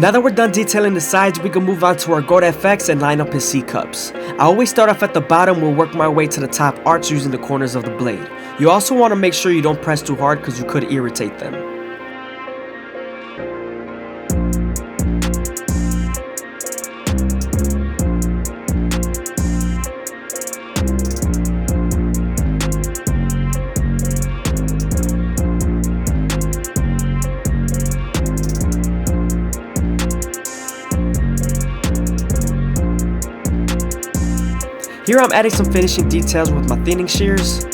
Now that we're done detailing the sides, we can move on to our goat FX and line up his C-cups. I always start off at the bottom, we'll work my way to the top arch using the corners of the blade. You also want to make sure you don't press too hard because you could irritate them. Here I'm adding some finishing details with my thinning shears.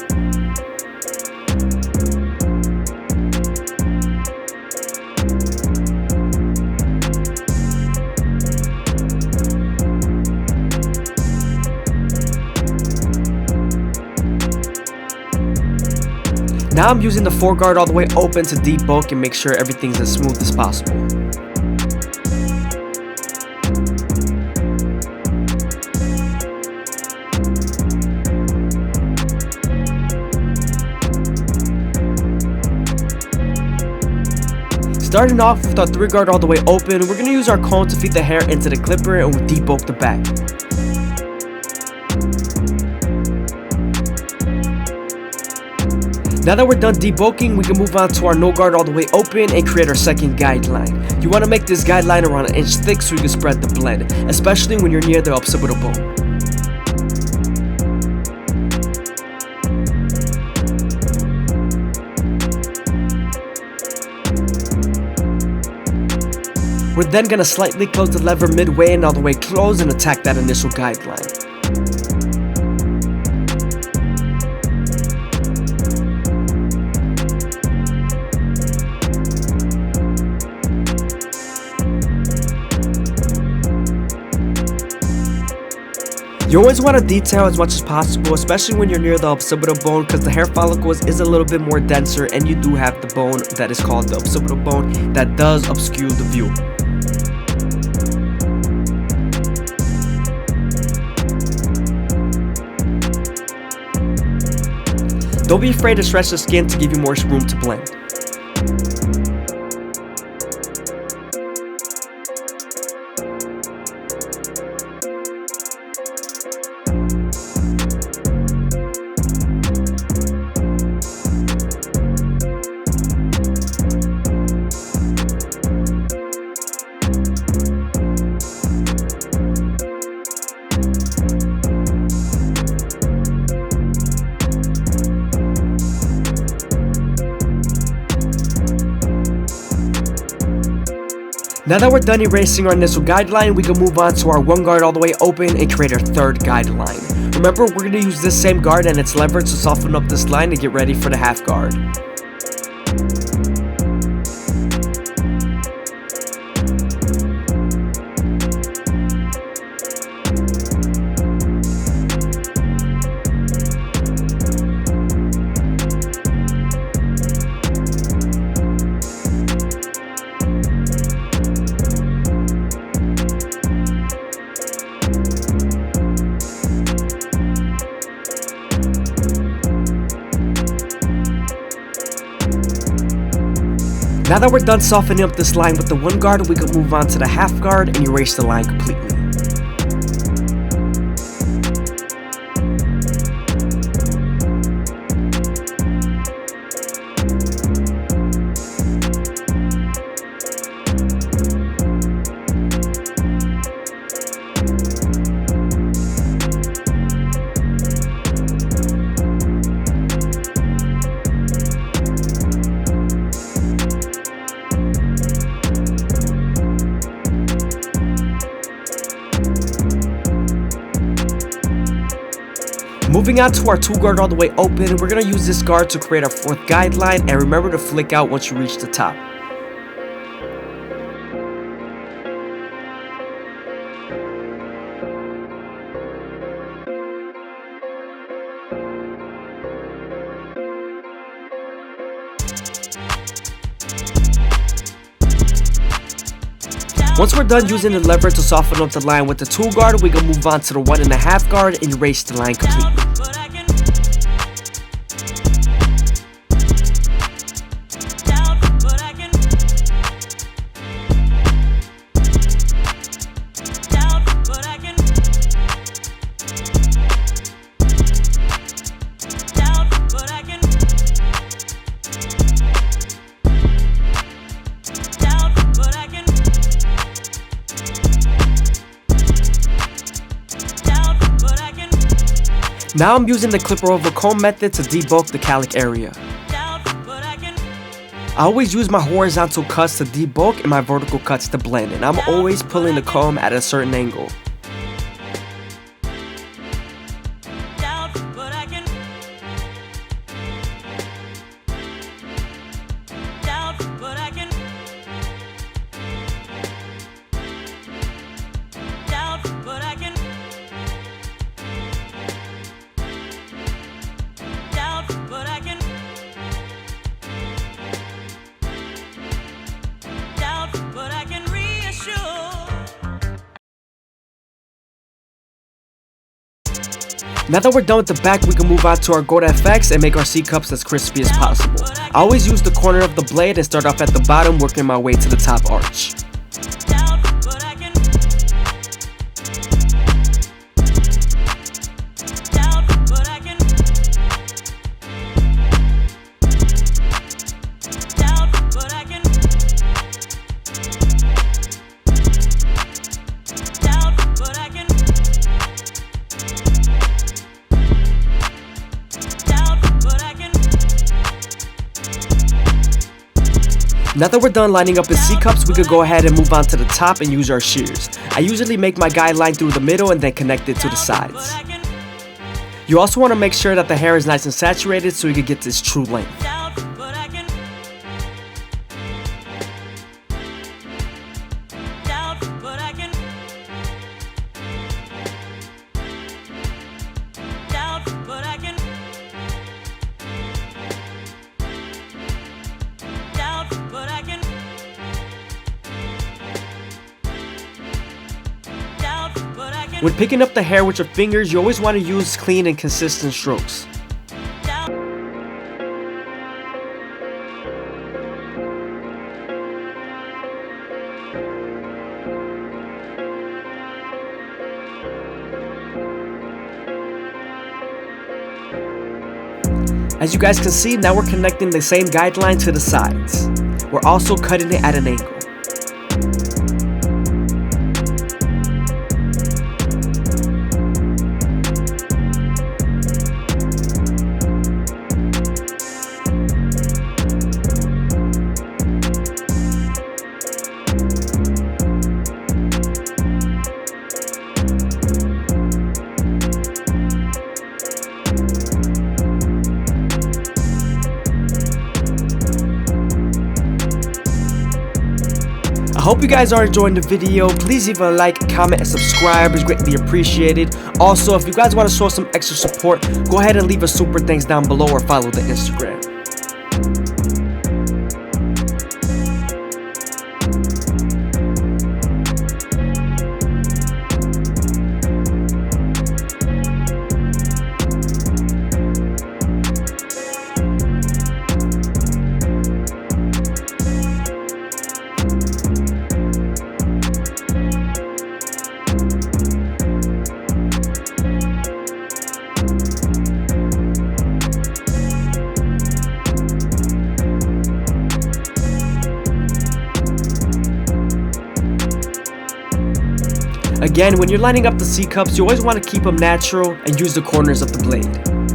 Now I'm using the foreguard all the way open to debulk and make sure everything's as smooth as possible. Starting off with our 3-guard all the way open, we're going to use our comb to feed the hair into the clipper and we'll debulk the back. Now that we're done debulking, we can move on to our no guard all the way open and create our second guideline. You want to make this guideline around 1 inch thick so you can spread the blend, especially when you're near the occipital bone. We're then going to slightly close the lever midway and all the way close and attack that initial guideline. You always want to detail as much as possible, especially when you're near the occipital bone, because the hair follicles is a little bit more denser and you do have the bone that is called the occipital bone that does obscure the view. Don't be afraid to stretch the skin to give you more room to blend. Now that we're done erasing our initial guideline, we can move on to our 1 guard all the way open and create our 3rd guideline. Remember, we're going to use this same guard and its lever to soften up this line and get ready for the half guard. Now that we're done softening up this line with the 1 guard, we can move on to the half guard and erase the line completely. Moving on to our 2 guard all the way open, we're going to use this guard to create our 4th guideline, and remember to flick out once you reach the top. Once we're done using the lever to soften up the line with the 2 guard, we can move on to the 1.5 guard and erase the line completely. Now I'm using the clipper over comb method to debulk the calic area. I always use my horizontal cuts to debulk and my vertical cuts to blend, and I'm always pulling the comb at a certain angle. Now that we're done with the back, we can move on to our gold FX and make our C-cups as crispy as possible. I always use the corner of the blade and start off at the bottom, working my way to the top arch. Now that we're done lining up the C-cups, we could go ahead and move on to the top and use our shears. I usually make my guide line through the middle and then connect it to the sides. You also want to make sure that the hair is nice and saturated so you can get this true length. When picking up the hair with your fingers, you always want to use clean and consistent strokes. As you guys can see, now we're connecting the same guideline to the sides. We're also cutting it at an angle. I hope you guys are enjoying the video. Please leave a like, comment, and subscribe. It's greatly appreciated. Also, if you guys want to show some extra support, go ahead and leave a super thanks down below or follow the Instagram. Again, when you're lining up the C-cups, you always want to keep them natural and use the corners of the blade.